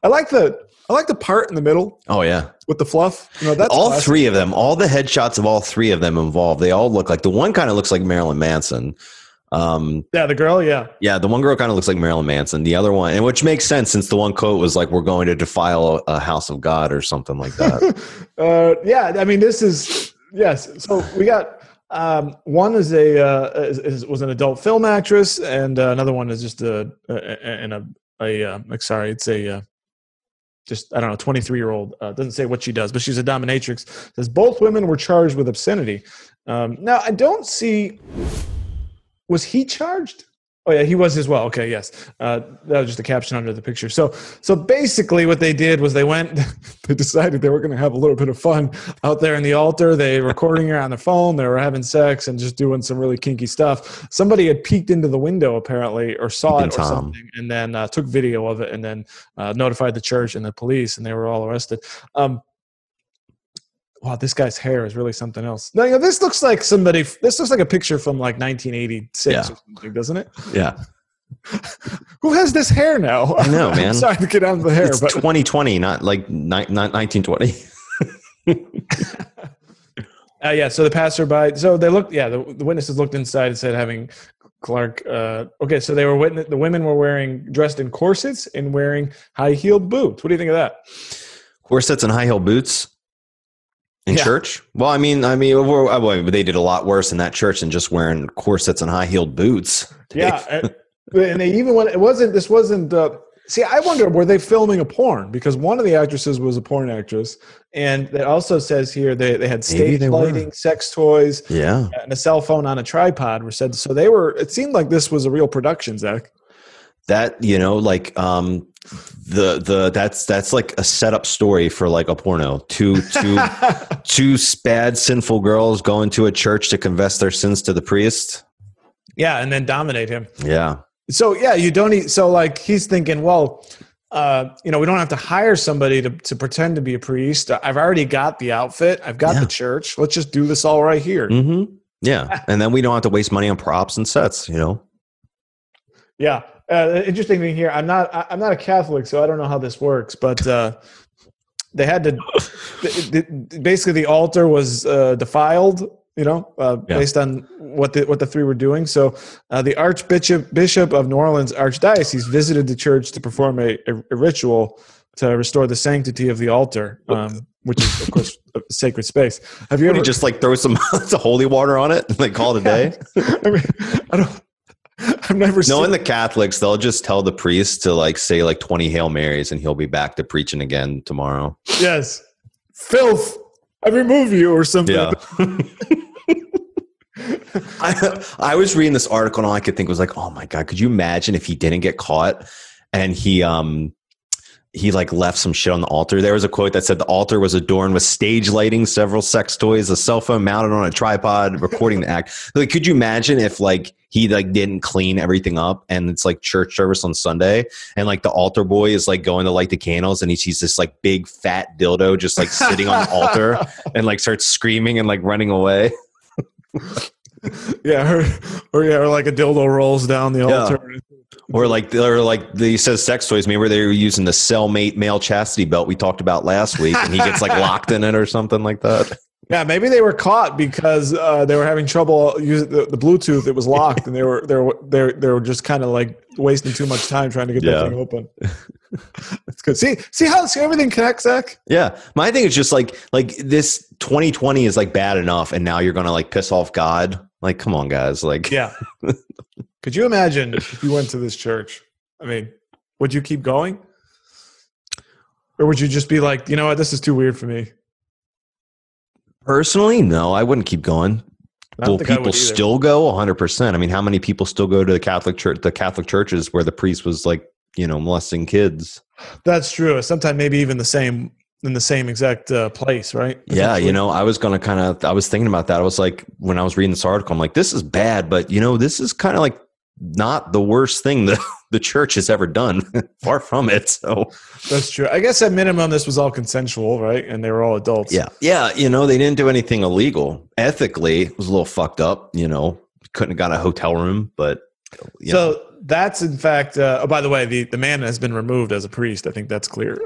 Speaker 1: like the part in the middle.
Speaker 2: Oh, yeah.
Speaker 1: With the fluff. That's
Speaker 2: all
Speaker 1: classic.
Speaker 2: 3 of them, all the headshots of all 3 of them involved, they all look like, the one kind of looks like Marilyn Manson.
Speaker 1: Yeah, the girl, yeah.
Speaker 2: Yeah, the one girl kind of looks like Marilyn Manson. The other one, and which makes sense since the one quote was like, we're going to defile a house of God or something like that.
Speaker 1: Yeah, I mean, this is, yes. So we got, one is was an adult film actress, and another one is just just, I don't know, 23-year-old. Doesn't say what she does, but she's a dominatrix. Says both women were charged with obscenity. Now, I don't see... Was he charged? Oh yeah, he was as well. Okay, yes. That was just a caption under the picture. So basically, what they did was they decided they were going to have a little bit of fun out there in the altar. They were recording her on their phone. They were having sex and just doing some really kinky stuff. Somebody had peeked into the window apparently, or saw it or something, and then took video of it, and then notified the church and the police, and they were all arrested. Wow, this guy's hair is really something else. No, this looks like somebody. This looks like a picture from like 1986 or something, doesn't it?
Speaker 2: Yeah.
Speaker 1: Who has this hair now?
Speaker 2: I know, man.
Speaker 1: I'm sorry to get on the hair,
Speaker 2: it's
Speaker 1: but
Speaker 2: 2020, not 1920.
Speaker 1: Yeah. So the passerby. So they looked. Yeah, the witnesses looked inside and said having Clark. Okay, so they were the women were dressed in corsets and wearing high-heeled boots. What do you think of that?
Speaker 2: Corsets and high-heeled boots. In church? Well, I mean, they did a lot worse in that church than just wearing corsets and high-heeled boots.
Speaker 1: Yeah, and they even went. This wasn't. See, I wonder, were they filming a porn? Because one of the actresses was a porn actress, and it also says here they had stage lighting, sex toys, and a cell phone on a tripod. Were said so they were. It seemed like this was a real production, Zach.
Speaker 2: That that's like a setup story for like a porno. Two bad sinful girls go into a church to confess their sins to the priest.
Speaker 1: Yeah, and then dominate him.
Speaker 2: Yeah.
Speaker 1: So you don't need. So like he's thinking, well, we don't have to hire somebody to pretend to be a priest. I've already got the outfit. I've got the church. Let's just do this all right here.
Speaker 2: Mm-hmm. Yeah, and then we don't have to waste money on props and sets.
Speaker 1: Yeah. Interesting thing here. I'm not a Catholic, so I don't know how this works, but they had to. Basically, the altar was defiled. Based on what the three were doing. So the Archbishop of New Orleans Archdiocese visited the church to perform a ritual to restore the sanctity of the altar, which is of course a sacred space. Have you ever
Speaker 2: just like throw some holy water on it and like call it a day?
Speaker 1: I mean, I've never seen.
Speaker 2: Knowing the Catholics, they'll just tell the priest to like say like 20 Hail Marys and he'll be back to preaching again tomorrow.
Speaker 1: Yes. Filth, I remove you or something.
Speaker 2: Yeah. I was reading this article and all I could think was like, oh my God, could you imagine if he didn't get caught and he like left some shit on the altar? There was a quote that said the altar was adorned with stage lighting, several sex toys, a cell phone mounted on a tripod, recording the act. Like, could you imagine if like he like didn't clean everything up and it's like church service on Sunday and like the altar boy is like going to light the candles and he sees this like big fat dildo just like sitting on the altar and like starts screaming and like running away.
Speaker 1: Yeah, or like a dildo rolls down the altar.
Speaker 2: Or like he says sex toys. Maybe they were using the cellmate male chastity belt we talked about last week, and he gets like locked in it or something like that.
Speaker 1: Yeah, maybe they were caught because they were having trouble using the Bluetooth. It was locked, and they were just kind of like wasting too much time trying to get that thing open. That's good. See how everything connects, Zach?
Speaker 2: Yeah, my thing is just like this 2020 is like bad enough, and now you're gonna like piss off God. Like, come on, guys. Like,
Speaker 1: yeah. Could you imagine if you went to this church? I mean, would you keep going? Or would you just be like, you know what, this is too weird for me?
Speaker 2: Personally, no, I wouldn't keep going. Will people still go? 100%. I mean, how many people still go to the Catholic church, the Catholic churches where the priest was like, molesting kids? That's
Speaker 1: true. Sometimes maybe even in the same exact place, right?
Speaker 2: Yeah, I was thinking about that. I was like, when I was reading this article, I'm like, this is bad, but this is kind of like not the worst thing that the church has ever done. Far from it. So
Speaker 1: that's true. I guess at minimum, this was all consensual, right? And they were all adults.
Speaker 2: Yeah. Yeah. They didn't do anything illegal. Ethically, it was a little fucked up. Couldn't have got a hotel room, but
Speaker 1: so that's in fact, by the way, the man has been removed as a priest. I think that's clear.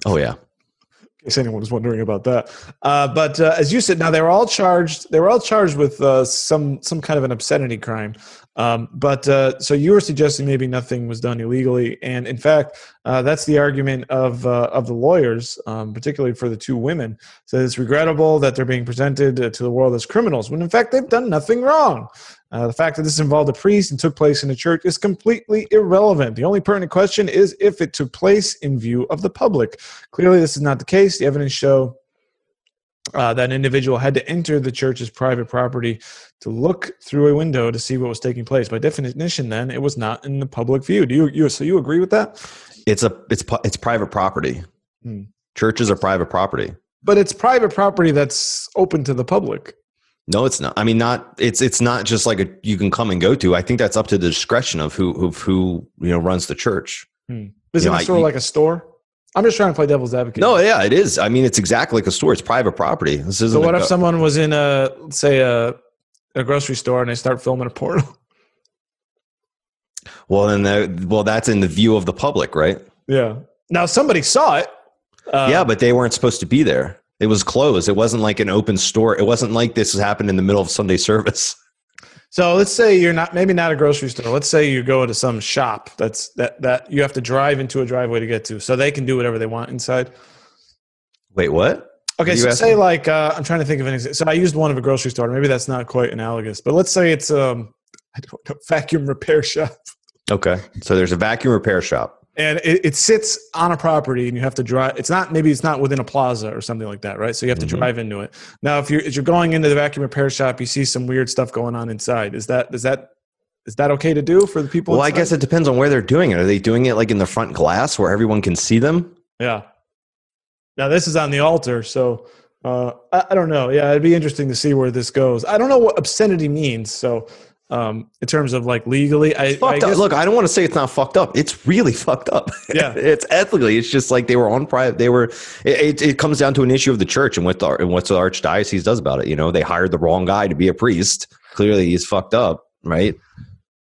Speaker 2: Oh yeah.
Speaker 1: In case anyone was wondering about that. But as you said, now they were all charged with some kind of an obscenity crime. So you were suggesting maybe nothing was done illegally, and in fact, that's the argument of the lawyers, particularly for the two women. So it's regrettable that they're being presented to the world as criminals when in fact they've done nothing wrong. The fact that this involved a priest and took place in a church is completely irrelevant. The only pertinent question is if it took place in view of the public. Clearly, this is not the case. The evidence show that an individual had to enter the church's private property to look through a window to see what was taking place. By definition, then it was not in the public view. So you agree with that?
Speaker 2: It's private property. Churches are private property.
Speaker 1: But it's private property that's open to the public.
Speaker 2: No, it's not. I mean, it's not just like you can come and go to. I think that's up to the discretion of who runs the church.
Speaker 1: Isn't a store like a store? I'm just trying to play devil's advocate.
Speaker 2: No, yeah, it is. I mean, it's exactly like a store. It's private property. This isn't.
Speaker 1: So what if someone was in a grocery store and they start filming a porno?
Speaker 2: Well, then, that's in the view of the public, right?
Speaker 1: Yeah. Now somebody saw it.
Speaker 2: Yeah, but they weren't supposed to be there. It was closed. It wasn't like an open store. It wasn't like this happened in the middle of Sunday service.
Speaker 1: So let's say you're maybe not a grocery store. Let's say you go to some shop that you have to drive into a driveway to get to, so they can do whatever they want inside.
Speaker 2: Wait, what?
Speaker 1: Okay, so say like I'm trying to think of an example. So I used one of a grocery store. Maybe that's not quite analogous, but let's say it's I don't know, vacuum repair shop.
Speaker 2: Okay, so there's a vacuum repair shop.
Speaker 1: And it sits on a property, and you have to drive. It's not within a plaza or something like that, right? So you have to drive into it. Now, if you're going into the vacuum repair shop, you see some weird stuff going on inside. Is that okay to do for the people?
Speaker 2: Well,
Speaker 1: inside?
Speaker 2: I guess it depends on where they're doing it. Are they doing it like in the front glass where everyone can see them?
Speaker 1: Yeah. Now this is on the altar, so I don't know. Yeah, it'd be interesting to see where this goes. I don't know what obscenity means, so. In terms of like legally, I guess,
Speaker 2: look, I don't want to say it's not fucked up. It's really fucked up.
Speaker 1: Yeah,
Speaker 2: it's ethically. It's just like they were on private. They were. It comes down to an issue of the church and what the archdiocese does about it. You know, they hired the wrong guy to be a priest. Clearly, he's fucked up, right?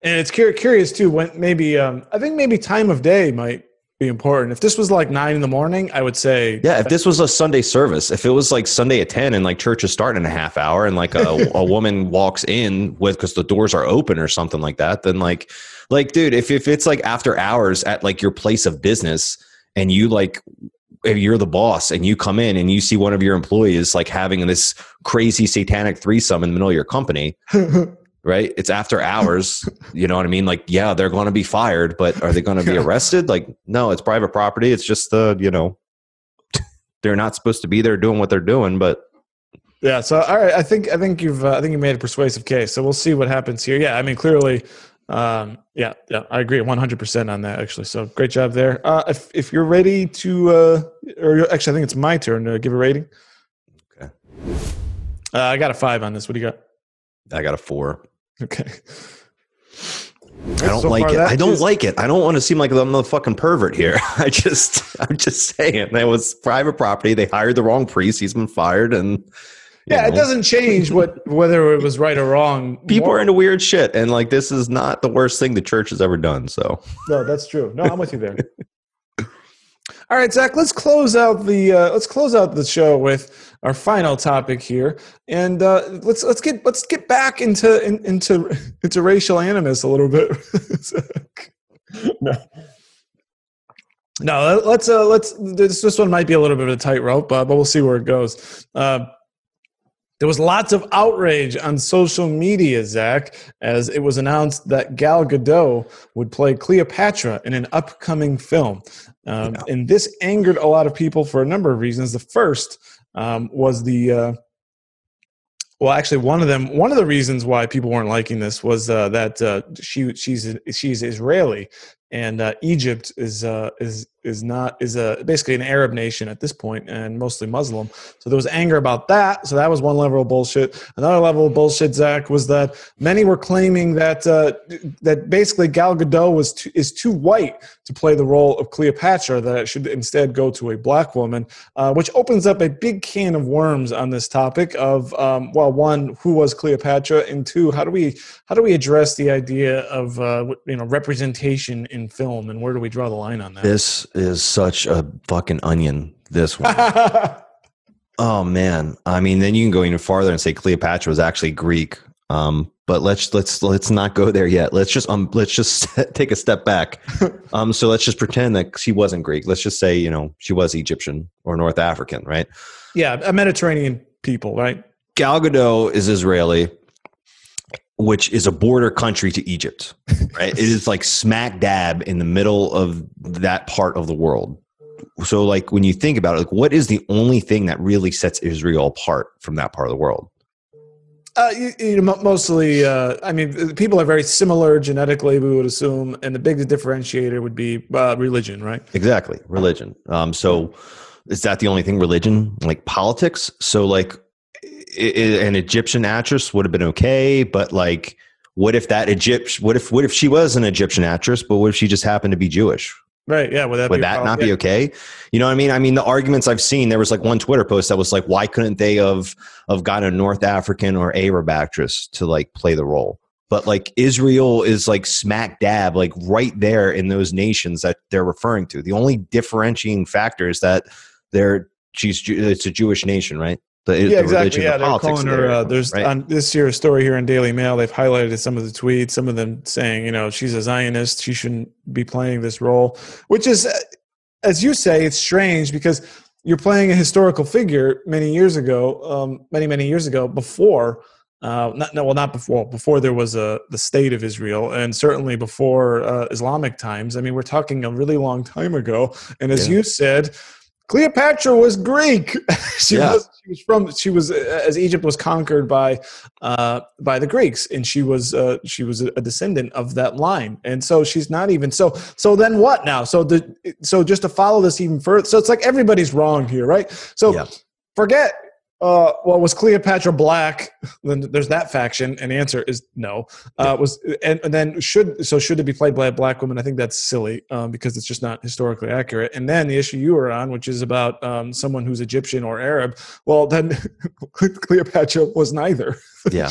Speaker 1: And it's curious too. When maybe I think maybe time of day might be important. If this was like 9 a.m, I would say.
Speaker 2: Yeah, if this was a Sunday service, if it was like Sunday at 10 and like church is starting in a half hour and like a woman walks in because the doors are open or something like that, then like dude, if it's like after hours at like your place of business and you like, if you're the boss and you come in and you see one of your employees like having this crazy satanic threesome in the middle of your company. Right? It's after hours. You know what I mean? Like, yeah, they're going to be fired, but are they going to be arrested? Like, no, it's private property. It's just they're not supposed to be there doing what they're doing, but
Speaker 1: yeah. So, all right. I think you made a persuasive case. So we'll see what happens here. Yeah. I mean, clearly, yeah, I agree 100% on that actually. So great job there. If you're ready to, or actually I think it's my turn to give a rating.
Speaker 2: Okay.
Speaker 1: I got a 5 on this. What do you got?
Speaker 2: I got a 4.
Speaker 1: Okay.
Speaker 2: I don't like it. I don't like it. I don't want to seem like I'm the fucking pervert here. I'm just saying that was private property. They hired the wrong priest. He's been fired, and
Speaker 1: it doesn't change whether it was right or wrong.
Speaker 2: People are into weird shit, and like this is not the worst thing the church has ever done. So
Speaker 1: no, that's true. No, I'm with you there. All right, Zach. Let's close out the show with our final topic here, and let's get back into racial animus a little bit. No, let's. This one might be a little bit of a tightrope, but we'll see where it goes. There was lots of outrage on social media, Zach, as it was announced that Gal Gadot would play Cleopatra in an upcoming film. And this angered a lot of people for a number of reasons. The first was one of the reasons why people weren't liking this was that she's Israeli, and Egypt is basically an Arab nation at this point and mostly Muslim. So there was anger about that. So that was one level of bullshit. Another level of bullshit, Zach, was that many were claiming that that basically Gal Gadot is too white to play the role of Cleopatra, that it should instead go to a black woman, which opens up a big can of worms on this topic of, one, who was Cleopatra, and two, how do we address the idea of representation in film, and where do we draw the line on that?
Speaker 2: This is such a fucking onion, this one. Oh man. I mean, then you can go even farther and say Cleopatra was actually Greek. But let's not go there yet. Let's just take a step back. So let's just pretend that she wasn't Greek. Let's just say, she was Egyptian or North African, right?
Speaker 1: Yeah, a Mediterranean people, right?
Speaker 2: Gal Gadot is Israeli, which is a border country to Egypt, right? It is like smack dab in the middle of that part of the world. so like when you think about it, like what is the only thing that really sets Israel apart from that part of the world?
Speaker 1: Mostly, I mean, people are very similar genetically, we would assume, and the biggest differentiator would be religion, right?
Speaker 2: Exactly, religion. So is that the only thing? Religion, like politics? So like an Egyptian actress would have been okay, but like, what if that what if she was an Egyptian actress, but what if she just happened to be Jewish?
Speaker 1: Right. Yeah. Would
Speaker 2: that not be okay? You know what I mean? I mean, the arguments I've seen, there was like one Twitter post that was like, why couldn't they have gotten a North African or Arab actress to like play the role? But like Israel is like smack dab, like right there in those nations that they're referring to. The only differentiating factor is that it's a Jewish nation, right?
Speaker 1: Exactly. Yeah, they're calling her. There's
Speaker 2: right?
Speaker 1: On this year's story here in Daily Mail, they've highlighted some of the tweets. Some of them saying, she's a Zionist. She shouldn't be playing this role, which is, as you say, it's strange because you're playing a historical figure many years ago, many years ago, before. Not before. Before there was the state of Israel, and certainly before Islamic times. I mean, we're talking a really long time ago. And as you said, Cleopatra was Greek. She was as Egypt was conquered by the Greeks, and she was a descendant of that line. And so she's not even so then what now? So just to follow this even further, so it's like everybody's wrong here, right? So forget was Cleopatra black? Then there's that faction, and the answer is no. And then should it be played by a black woman? I think that's silly because it's just not historically accurate. And then the issue you were on, which is about someone who's Egyptian or Arab, well, then Cleopatra was neither.
Speaker 2: Yeah.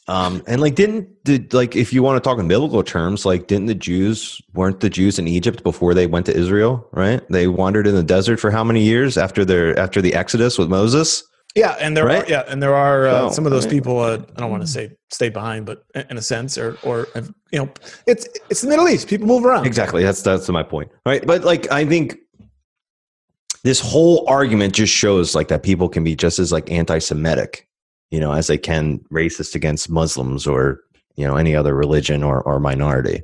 Speaker 2: And like, if you want to talk in biblical terms, like, weren't the Jews in Egypt before they went to Israel, right? They wandered in the desert for how many years after the Exodus with Moses?
Speaker 1: Yeah. And there are some of those people, I don't want to say stayed behind, but in a sense, or it's the Middle East. People move around.
Speaker 2: Exactly. That's my point. Right. But like, I think this whole argument just shows like that people can be just as like anti-Semitic, as they can racist against Muslims or, any other religion or minority.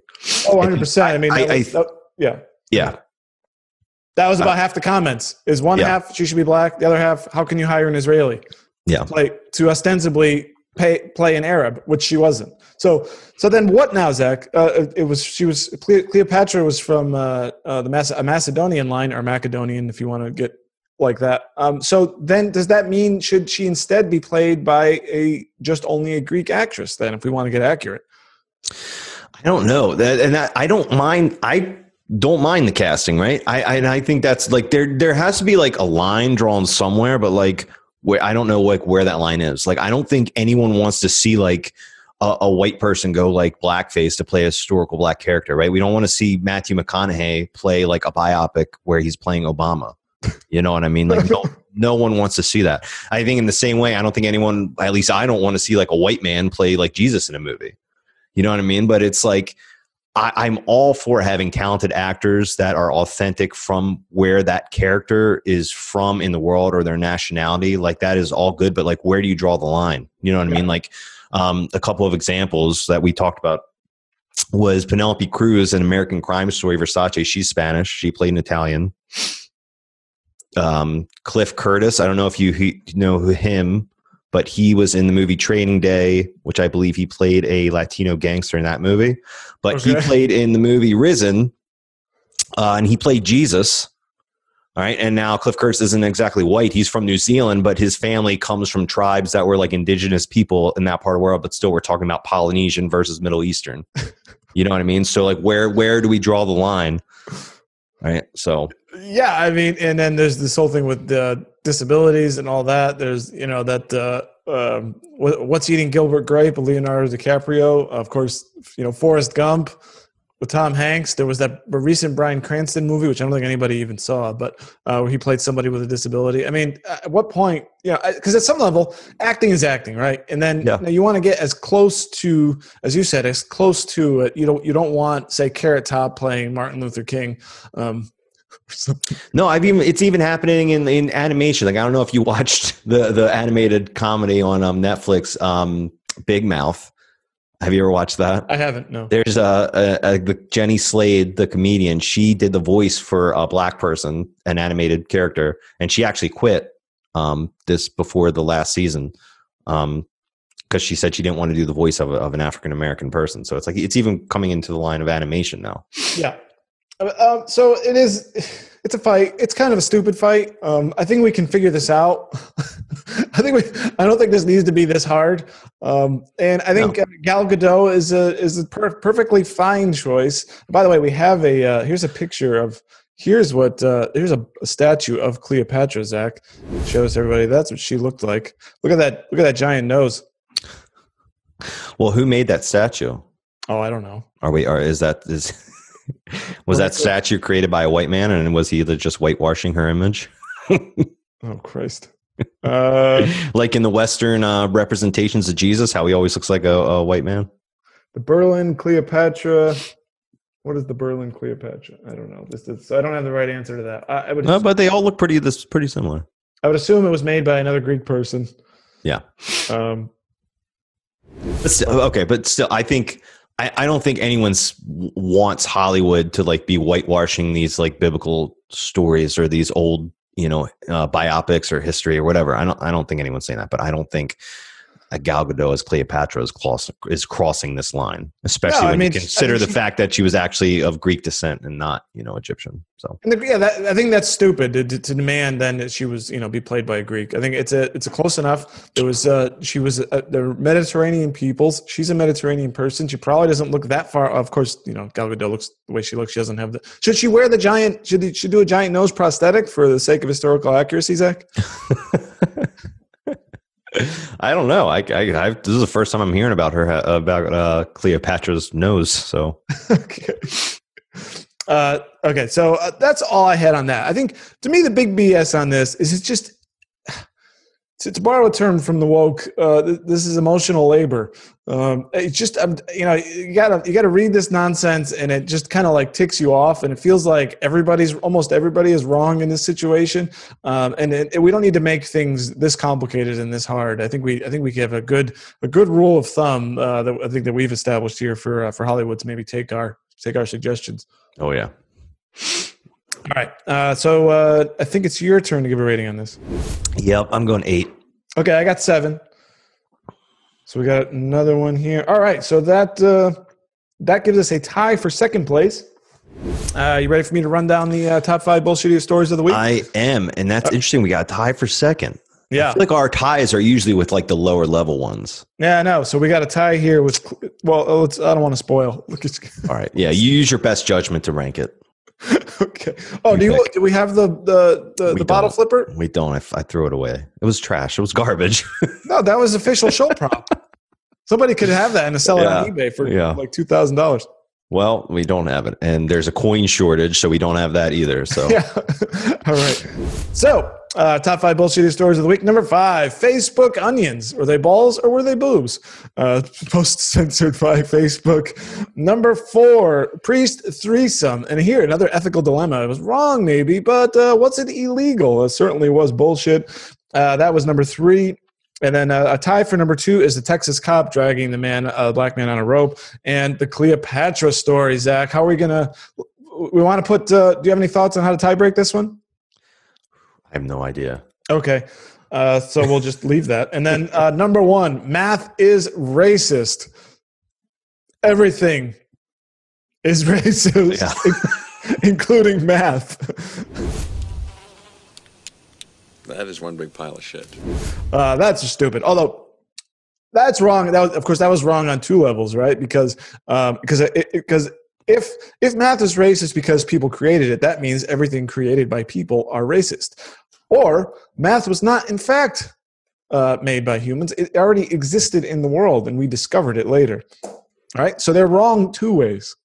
Speaker 1: Oh, 100%. I mean,
Speaker 2: yeah.
Speaker 1: That was about half the comments. Is one half she should be black, the other half, how can you hire an Israeli?
Speaker 2: Yeah.
Speaker 1: To ostensibly play an Arab, which she wasn't. So then what now, Zach? Cleopatra was from a Macedonian line, or Macedonian, if you want to get like that. So then does that mean should she instead be played by only a Greek actress then, if we want to get accurate?
Speaker 2: I don't know that, I don't mind. I don't mind the casting, right? I think that's like there has to be like a line drawn somewhere, but like where I don't know like where that line is. Like I don't think anyone wants to see like a white person go like blackface to play a historical black character, right? We don't want to see Matthew McConaughey play like a biopic where he's playing Obama. You know what I mean? Like no one wants to see that. I think in the same way, I don't think anyone, at least I don't want to see like a white man play like Jesus in a movie. You know what I mean? But it's like, I'm all for having talented actors that are authentic from where that character is from in the world or their nationality. Like that is all good, but like, where do you draw the line? You know what I mean? Like a couple of examples that we talked about was Penelope Cruz in American Crime Story, Versace. She's Spanish. She played an Italian. Cliff Curtis, I don't know if you know him, but he was in the movie Training Day, which I believe he played a Latino gangster in that movie. But he played in the movie Risen, and he played Jesus. All right, and now Cliff Curtis isn't exactly white. He's from New Zealand, but his family comes from tribes that were like indigenous people in that part of the world, but still we're talking about Polynesian versus Middle Eastern. You know what I mean? So like where do we draw the line? Right. So
Speaker 1: yeah, I mean, and then there's this whole thing with the disabilities and all that. There's What's Eating Gilbert Grape, Leonardo DiCaprio, of course. Forrest Gump with Tom Hanks. There was that recent Bryan Cranston movie, which I don't think anybody even saw, but where he played somebody with a disability. I mean, at what point? Because at some level, acting is acting, right? And then you want to get as close to, as you said, as close to it. You don't want, say, Carrot Top playing Martin Luther King.
Speaker 2: No, it's even happening in animation. Like I don't know if you watched the animated comedy on Netflix, Big Mouth. Have you ever watched that?
Speaker 1: I haven't. No.
Speaker 2: There's the Jenny Slade, the comedian. She did the voice for a black person, an animated character, and she actually quit this before the last season because she said she didn't want to do the voice of an African American person. So it's like it's even coming into the line of animation now.
Speaker 1: Yeah. So it is. It's a fight. It's kind of a stupid fight. I think we can figure this out. I don't think this needs to be this hard. And I think Gal Gadot is a perfectly fine choice. By the way, we have here's a picture of here's a statue of Cleopatra. Zach shows everybody that's what she looked like. Look at that giant nose.
Speaker 2: Well, who made that statue?
Speaker 1: Oh, I don't know.
Speaker 2: Was that statue created by a white man, and was he just whitewashing her image?
Speaker 1: Oh, Christ.
Speaker 2: Like in the Western representations of Jesus, how he always looks like a white man?
Speaker 1: The Berlin Cleopatra. What is the Berlin Cleopatra? I don't know. I don't have the right answer to that.
Speaker 2: No, but they all look pretty similar.
Speaker 1: I would assume it was made by another Greek person.
Speaker 2: Yeah. But still, I think I don't think anyone wants Hollywood to like be whitewashing these like biblical stories or these old, biopics or history or whatever. I don't think anyone's saying that, but I don't think a Gal Gadot as Cleopatra is crossing this line, especially when you consider the fact that she was actually of Greek descent and not, Egyptian. So
Speaker 1: I think that's stupid to demand then that she was, be played by a Greek. I think it's a close enough. It was she was the Mediterranean peoples. She's a Mediterranean person. She probably doesn't look that far. Of course, Gal Gadot looks the way she looks. She doesn't have the. Should she wear the giant? Should she do a giant nose prosthetic for the sake of historical accuracy, Zach?
Speaker 2: I don't know. This is the first time I'm hearing about her about Cleopatra's nose. So
Speaker 1: okay. So that's all I had on that. I think to me the big BS on this is it's just to borrow a term from the woke. This is emotional labor. It's just you gotta read this nonsense and it just kind of like ticks you off and it feels like almost everybody is wrong in this situation. And we don't need to make things this complicated and this hard. I think we have a good rule of thumb that I think that we've established here for Hollywood to maybe take our suggestions.
Speaker 2: Oh yeah.
Speaker 1: All right. So I think it's your turn to give a rating on this.
Speaker 2: Yep, I'm going 8. Okay,
Speaker 1: I got 7. So we got another one here. All right. So that gives us a tie for second place. You ready for me to run down the top 5 bullshittiest stories of the week?
Speaker 2: I am, and that's interesting. We got a tie for second.
Speaker 1: Yeah.
Speaker 2: I feel like our ties are usually with like the lower level ones.
Speaker 1: Yeah, I know. So we got a tie here with. Well, I don't want to spoil.
Speaker 2: All right. Yeah, you use your best judgment to rank it.
Speaker 1: Okay. Oh, do we have the bottle flipper?
Speaker 2: We don't. I threw it away. It was trash. It was garbage.
Speaker 1: No, that was official show prop. Somebody could have that and sell it on eBay for like $2,000.
Speaker 2: Well, we don't have it, and there's a coin shortage, so we don't have that either. So
Speaker 1: yeah. All right. So top 5 bullshitty stories of the week. Number 5, Facebook onions. Were they balls or were they boobs? Post censored by Facebook. Number 4, priest threesome. And here, another ethical dilemma. It was wrong maybe, but was it illegal? It certainly was bullshit. That was number 3. And then a tie for number 2 is the Texas cop dragging the black man on a rope. And the Cleopatra story, Zach. How are we going to – we want to put do you have any thoughts on how to tie break this one?
Speaker 2: I have no idea.
Speaker 1: Okay. So we'll just leave that. And then number 1, math is racist. Everything is racist, including math.
Speaker 6: That is one big pile of shit.
Speaker 1: That's just stupid. Although that's wrong. That was wrong on 2 levels, right? Because if math is racist because people created it, that means everything created by people are racist. Or math was not, in fact, made by humans. It already existed in the world, and we discovered it later. All right? So they're wrong 2 ways.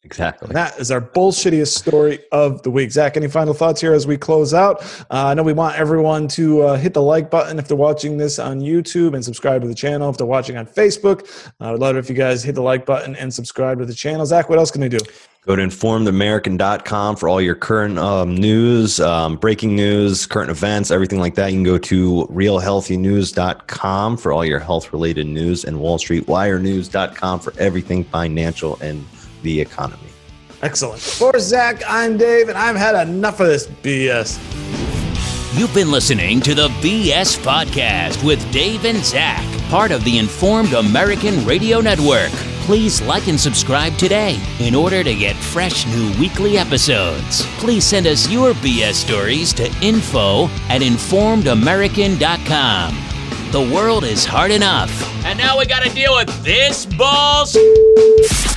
Speaker 2: Exactly.
Speaker 1: And that is our bullshittiest story of the week. Zach, any final thoughts here as we close out? I know we want everyone to hit the like button if they're watching this on YouTube and subscribe to the channel. If they're watching on Facebook, I would love it if you guys hit the like button and subscribe to the channel. Zach, what else can they do?
Speaker 2: Go to informedamerican.com for all your current news, breaking news, current events, everything like that. You can go to realhealthynews.com for all your health-related news, and wallstreetwirenews.com for everything financial and the economy.
Speaker 1: Excellent. For Zach, I'm Dave, and I've had enough of this BS.
Speaker 7: You've been listening to the BS Podcast with Dave and Zach, part of the Informed American Radio Network. Please like and subscribe today in order to get fresh new weekly episodes. Please send us your BS stories to info@informedamerican.com. The world is hard enough, and now we gotta deal with this bullshit.